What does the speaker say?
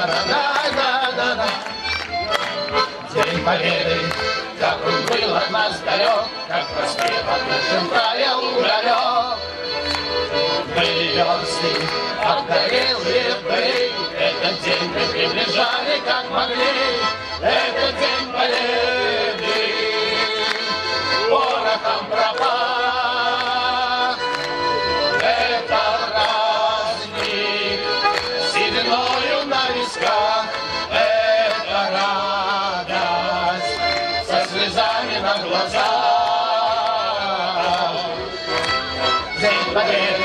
Да-да-да-да-да-да. День Победы, как он был от нас далек, как воспевал нашим правил уголек. Были версты, обгорелые были, этот день мы приближали, как могли. Этот день Победы порохом пропах. Это праздник сединою на висках. Это радость со слезами на глазах. День Победы.